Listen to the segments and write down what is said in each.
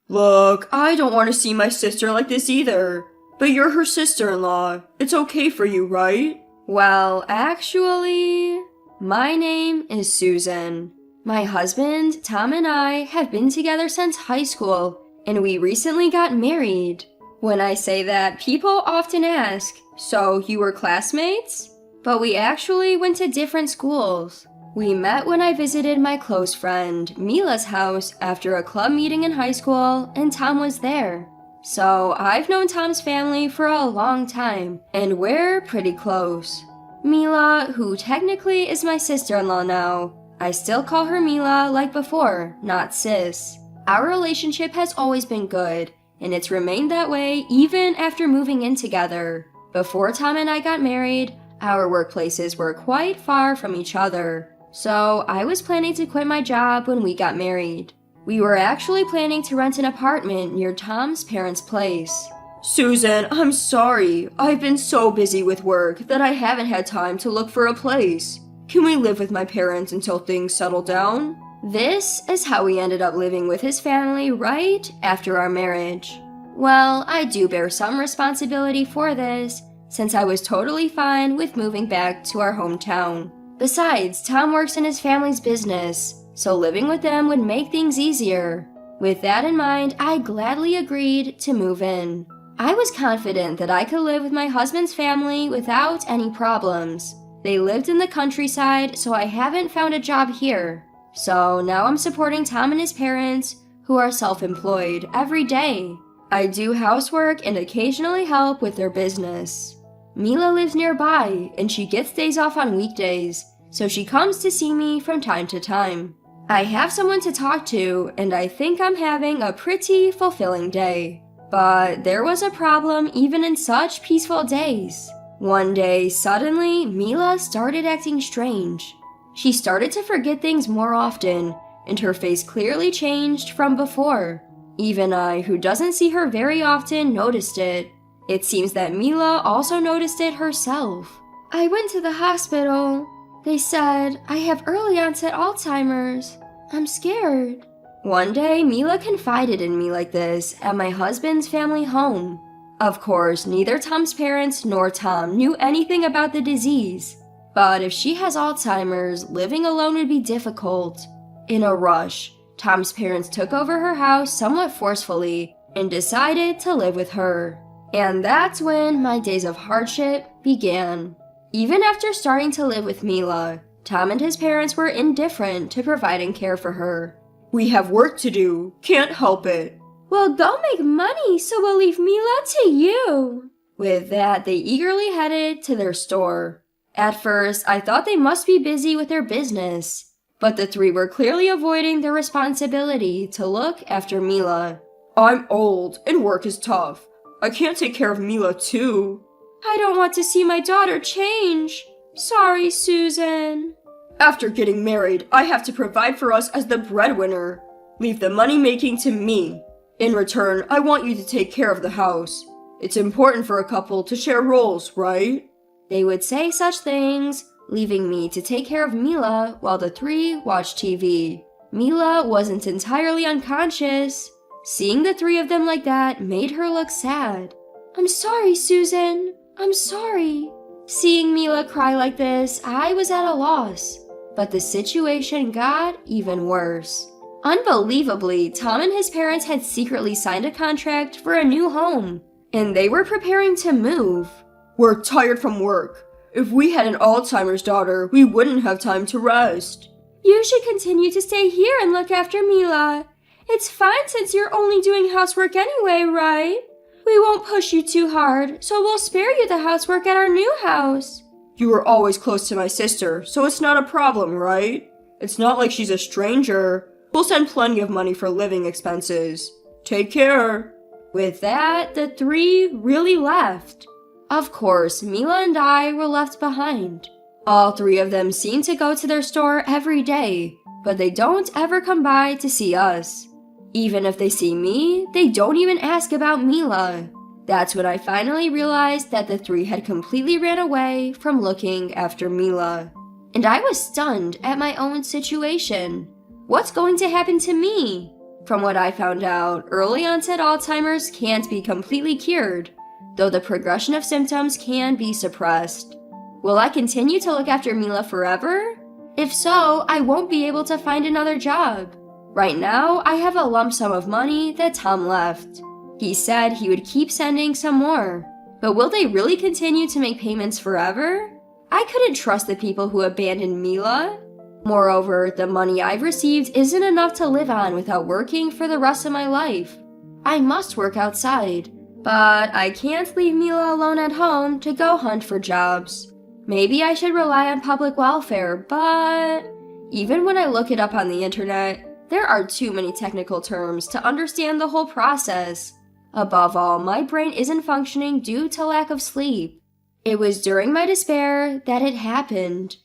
Look, I don't want to see my sister like this either. But you're her sister-in-law. It's okay for you, right? Well, actually, my name is Susan. My husband, Tom, and I have been together since high school, and we recently got married. When I say that, people often ask, so you were classmates? But we actually went to different schools. We met when I visited my close friend, Mila's house after a club meeting in high school, and Tom was there. So I've known Tom's family for a long time, and we're pretty close. Mila, who technically is my sister-in-law now, I still call her Mila like before, not sis. Our relationship has always been good, and it's remained that way even after moving in together. Before Tom and I got married, our workplaces were quite far from each other, so I was planning to quit my job when we got married. We were actually planning to rent an apartment near Tom's parents' place. Susan, I'm sorry. I've been so busy with work that I haven't had time to look for a place. Can we live with my parents until things settle down? This is how we ended up living with his family right after our marriage. Well, I do bear some responsibility for this, since I was totally fine with moving back to our hometown. Besides, Tom works in his family's business, so living with them would make things easier. With that in mind, I gladly agreed to move in. I was confident that I could live with my husband's family without any problems. They lived in the countryside, so I haven't found a job here. So now I'm supporting Tom and his parents, who are self-employed, every day. I do housework and occasionally help with their business. Mila lives nearby, and she gets days off on weekdays, so she comes to see me from time to time. I have someone to talk to, and I think I'm having a pretty fulfilling day. But there was a problem even in such peaceful days. One day, suddenly, Mila started acting strange. She started to forget things more often, and her face clearly changed from before. Even I, who doesn't see her very often, noticed it. It seems that Mila also noticed it herself. I went to the hospital. They said I have early-onset Alzheimer's. I'm scared. One day, Mila confided in me like this at my husband's family home. Of course, neither Tom's parents nor Tom knew anything about the disease. But if she has Alzheimer's, living alone would be difficult. In a rush, Tom's parents took over her house somewhat forcefully and decided to live with her. And that's when my days of hardship began. Even after starting to live with Mila, Tom and his parents were indifferent to providing care for her. We have work to do. Can't help it. Well, go make money, so we'll leave Mila to you. With that, they eagerly headed to their store. At first, I thought they must be busy with their business, but the three were clearly avoiding their responsibility to look after Mila. I'm old, and work is tough. I can't take care of Mila too. I don't want to see my daughter change. Sorry, Susan. After getting married, I have to provide for us as the breadwinner. Leave the money-making to me. In return, I want you to take care of the house. It's important for a couple to share roles, right? They would say such things, leaving me to take care of Mila while the three watched TV. Mila wasn't entirely unconscious. Seeing the three of them like that made her look sad. I'm sorry, Susan. I'm sorry. Seeing Mila cry like this, I was at a loss. But the situation got even worse. Unbelievably, Tom and his parents had secretly signed a contract for a new home, and they were preparing to move. We're tired from work. If we had an Alzheimer's daughter, we wouldn't have time to rest. You should continue to stay here and look after Mila. It's fine since you're only doing housework anyway, right? We won't push you too hard, so we'll spare you the housework at our new house. You were always close to my sister, so it's not a problem, right? It's not like she's a stranger. We'll send plenty of money for living expenses. Take care. With that, the three really left. Of course, Mila and I were left behind. All three of them seem to go to their store every day, but they don't ever come by to see us. Even if they see me, they don't even ask about Mila. That's when I finally realized that the three had completely ran away from looking after Mila. And I was stunned at my own situation. What's going to happen to me? From what I found out, early-onset Alzheimer's can't be completely cured, though the progression of symptoms can be suppressed. Will I continue to look after Mila forever? If so, I won't be able to find another job. Right now, I have a lump sum of money that Tom left. He said he would keep sending some more. But will they really continue to make payments forever? I couldn't trust the people who abandoned Mila. Moreover, the money I've received isn't enough to live on without working for the rest of my life. I must work outside, but I can't leave Mila alone at home to go hunt for jobs. Maybe I should rely on public welfare, but even when I look it up on the internet, there are too many technical terms to understand the whole process. Above all, my brain isn't functioning due to lack of sleep. It was during my despair that it happened.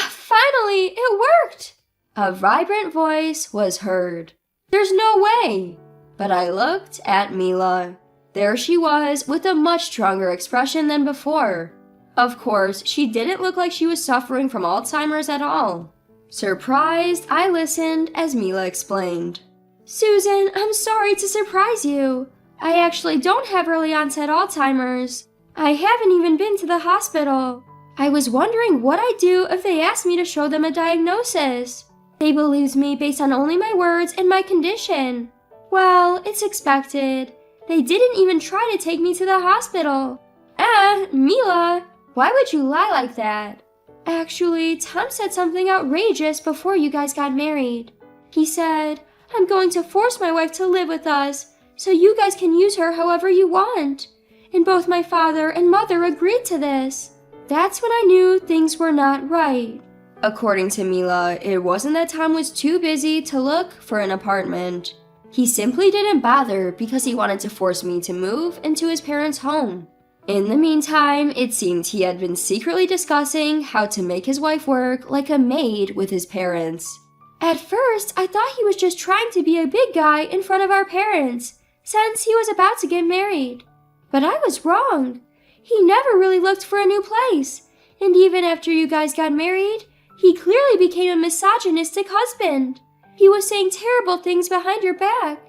Finally, it worked! A vibrant voice was heard. There's no way! But I looked at Mila. There she was, with a much stronger expression than before. Of course, she didn't look like she was suffering from Alzheimer's at all. Surprised, I listened as Mila explained. Susan, I'm sorry to surprise you. I actually don't have early-onset Alzheimer's. I haven't even been to the hospital. I was wondering what I'd do if they asked me to show them a diagnosis. They believed me based on only my words and my condition. Well, it's expected. They didn't even try to take me to the hospital. Mila, why would you lie like that? Actually, Tom said something outrageous before you guys got married. He said, I'm going to force my wife to live with us, so you guys can use her however you want. And both my father and mother agreed to this. That's when I knew things were not right. According to Mila, it wasn't that Tom was too busy to look for an apartment. He simply didn't bother because he wanted to force me to move into his parents' home. In the meantime, it seemed he had been secretly discussing how to make his wife work like a maid with his parents. At first, I thought he was just trying to be a big guy in front of our parents, since he was about to get married. But I was wrong. He never really looked for a new place, and even after you guys got married, he clearly became a misogynistic husband. He was saying terrible things behind your back.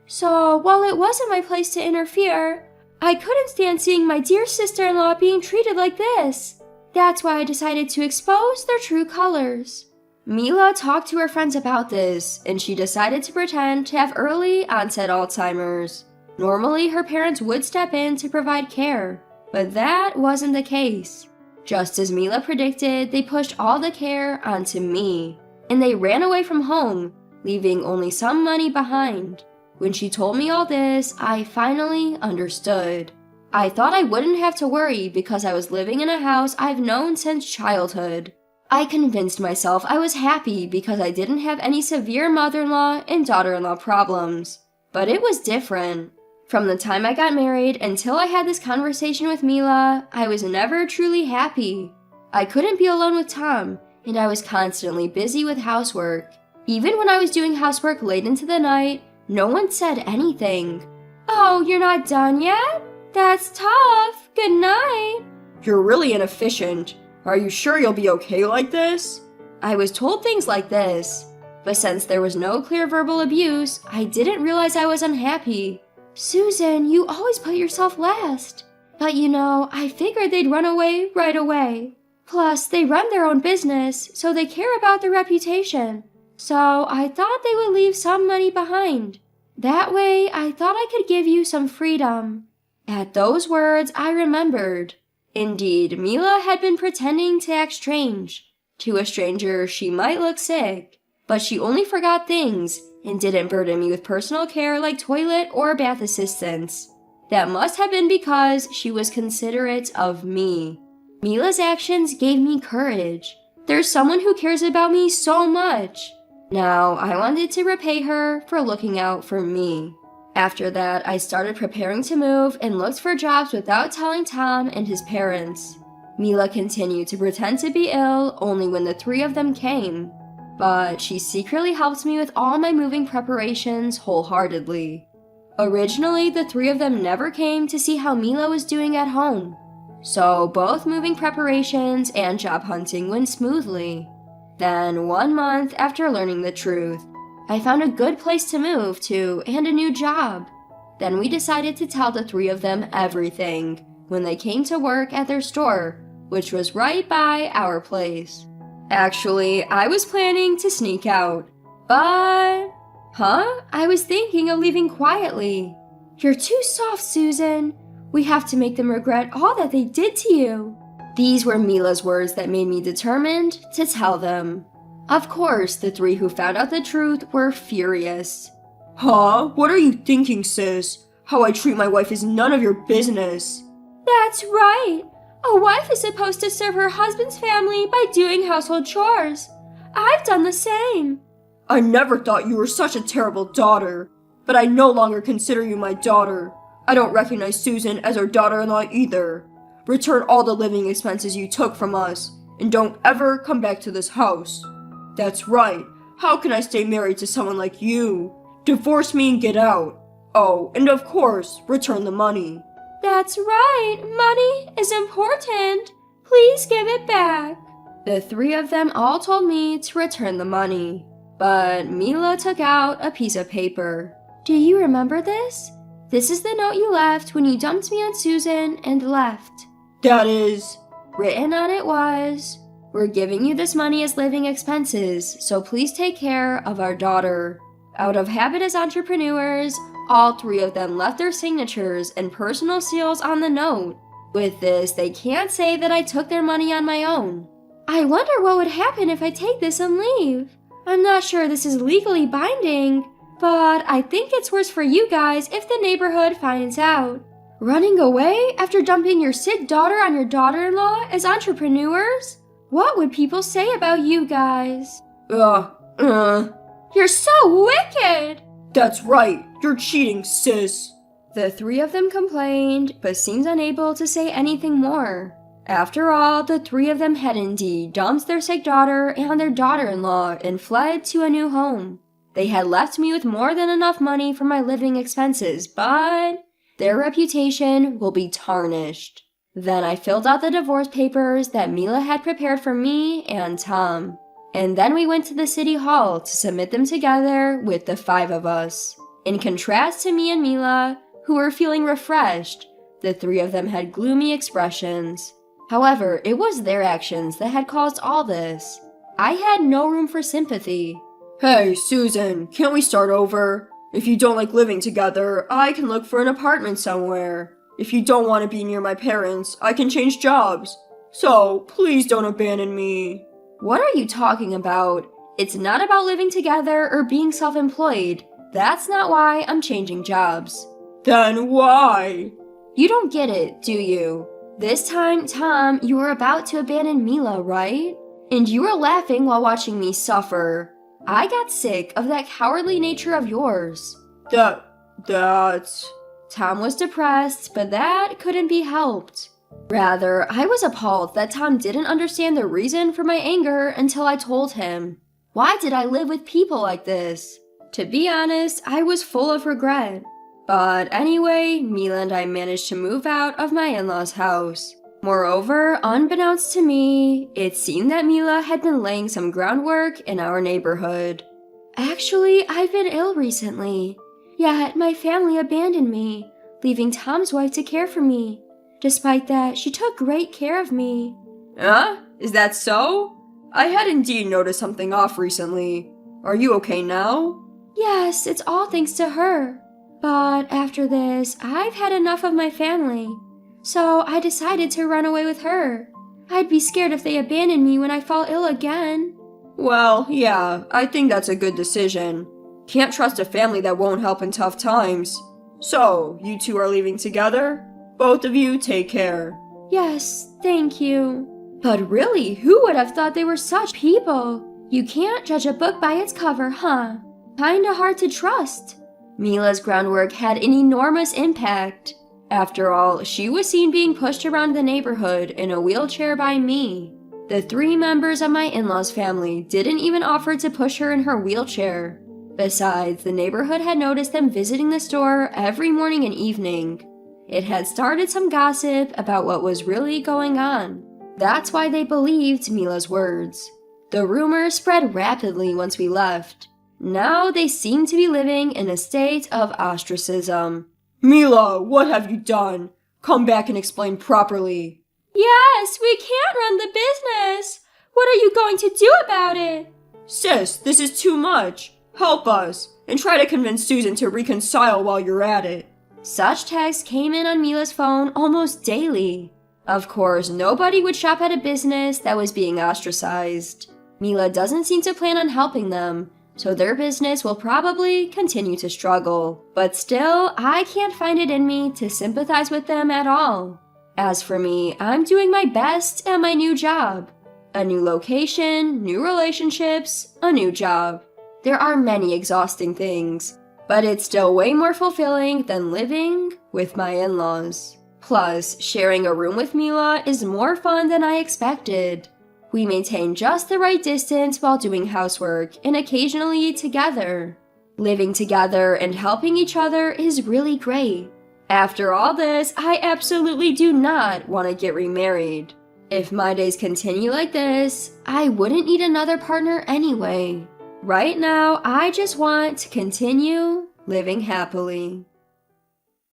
So, while it wasn't my place to interfere, I couldn't stand seeing my dear sister-in-law being treated like this. That's why I decided to expose their true colors. Mila talked to her friends about this, and she decided to pretend to have early-onset Alzheimer's. Normally, her parents would step in to provide care, but that wasn't the case. Just as Mila predicted, they pushed all the care onto me, and they ran away from home, leaving only some money behind. When she told me all this, I finally understood. I thought I wouldn't have to worry because I was living in a house I've known since childhood. I convinced myself I was happy because I didn't have any severe mother-in-law and daughter-in-law problems. But it was different. From the time I got married until I had this conversation with Mila, I was never truly happy. I couldn't be alone with Tom, and I was constantly busy with housework. Even when I was doing housework late into the night, no one said anything. Oh, you're not done yet? That's tough. Good night. You're really inefficient. Are you sure you'll be okay like this? I was told things like this, but since there was no clear verbal abuse, I didn't realize I was unhappy. Susan, you always put yourself last. But I figured they'd run away right away. Plus, they run their own business, so they care about their reputation. So I thought they would leave some money behind. That way, I thought I could give you some freedom. At those words, I remembered. Indeed, Mila had been pretending to act strange. To a stranger, she might look sick, but she only forgot things and didn't burden me with personal care like toilet or bath assistance. That must have been because she was considerate of me. Mila's actions gave me courage. There's someone who cares about me so much. Now, I wanted to repay her for looking out for me. After that, I started preparing to move and looked for jobs without telling Tom and his parents. Mila continued to pretend to be ill only when the three of them came. But she secretly helped me with all my moving preparations wholeheartedly. Originally, the three of them never came to see how Mila was doing at home. So both moving preparations and job hunting went smoothly. Then, 1 month after learning the truth, I found a good place to move to and a new job. Then we decided to tell the three of them everything when they came to work at their store, which was right by our place. Actually, I was planning to sneak out, but... I was thinking of leaving quietly. You're too soft, Susan. We have to make them regret all that they did to you. These were Mila's words that made me determined to tell them. Of course, the three who found out the truth were furious. Huh? What are you thinking, sis? How I treat my wife is none of your business. That's right. A wife is supposed to serve her husband's family by doing household chores. I've done the same. I never thought you were such a terrible daughter, but I no longer consider you my daughter. I don't recognize Susan as our daughter-in-law either. Return all the living expenses you took from us, and don't ever come back to this house. That's right. How can I stay married to someone like you? Divorce me and get out. Oh, and of course, return the money. That's right. Money is important. Please give it back. The three of them all told me to return the money. But Mila took out a piece of paper. Do you remember this? This is the note you left when you dumped me on Susan and left. That is... Written on it was, we're giving you this money as living expenses, so please take care of our daughter. Out of habit as entrepreneurs, all three of them left their signatures and personal seals on the note. With this, they can't say that I took their money on my own. I wonder what would happen if I take this and leave. I'm not sure this is legally binding, but I think it's worse for you guys if the neighborhood finds out. Running away after dumping your sick daughter on your daughter-in-law as entrepreneurs? What would people say about you guys? You're so wicked! That's right. You're cheating, sis. The three of them complained, but seemed unable to say anything more. After all, the three of them had indeed dumped their sick daughter and their daughter-in-law and fled to a new home. They had left me with more than enough money for my living expenses, but their reputation will be tarnished. Then I filled out the divorce papers that Mila had prepared for me and Tom. And then we went to the city hall to submit them together with the five of us. In contrast to me and Mila, who were feeling refreshed, the three of them had gloomy expressions. However, it was their actions that had caused all this. I had no room for sympathy. Hey, Susan, can't we start over? If you don't like living together, I can look for an apartment somewhere. If you don't want to be near my parents, I can change jobs. So, please don't abandon me. What are you talking about? It's not about living together or being self-employed. That's not why I'm changing jobs. Then why? You don't get it, do you? This time, Tom, you were about to abandon Mila, right? And you were laughing while watching me suffer. I got sick of that cowardly nature of yours. That's... Tom was depressed, but that couldn't be helped. Rather, I was appalled that Tom didn't understand the reason for my anger until I told him. Why did I live with people like this? To be honest, I was full of regret. But anyway, Mila and I managed to move out of my in-laws' house. Moreover, unbeknownst to me, it seemed that Mila had been laying some groundwork in our neighborhood. Actually, I've been ill recently. Yet, my family abandoned me, leaving Tom's wife to care for me. Despite that, she took great care of me. Huh? Is that so? I had indeed noticed something off recently. Are you okay now? Yes, it's all thanks to her. But after this, I've had enough of my family. So I decided to run away with her. I'd be scared if they abandoned me when I fall ill again. Well, yeah, I think that's a good decision. Can't trust a family that won't help in tough times. So, you two are leaving together? Both of you take care. Yes, thank you. But really, who would have thought they were such people? You can't judge a book by its cover, huh? Kinda hard to trust. Mila's groundwork had an enormous impact. After all, she was seen being pushed around the neighborhood in a wheelchair by me. The three members of my in-laws' family didn't even offer to push her in her wheelchair. Besides, the neighborhood had noticed them visiting the store every morning and evening. It had started some gossip about what was really going on. That's why they believed Mila's words. The rumor spread rapidly once we left. Now they seem to be living in a state of ostracism. Mila, what have you done? Come back and explain properly. Yes, we can't run the business. What are you going to do about it? Sis, this is too much. Help us, and try to convince Susan to reconcile while you're at it. Such texts came in on Mila's phone almost daily. Of course, nobody would shop at a business that was being ostracized. Mila doesn't seem to plan on helping them, so their business will probably continue to struggle. But still, I can't find it in me to sympathize with them at all. As for me, I'm doing my best at my new job. A new location, new relationships, a new job. There are many exhausting things, but it's still way more fulfilling than living with my in-laws. Plus, sharing a room with Mila is more fun than I expected. We maintain just the right distance while doing housework and occasionally eat together. Living together and helping each other is really great. After all this, I absolutely do not want to get remarried. If my days continue like this, I wouldn't need another partner anyway. Right now, I just want to continue living happily.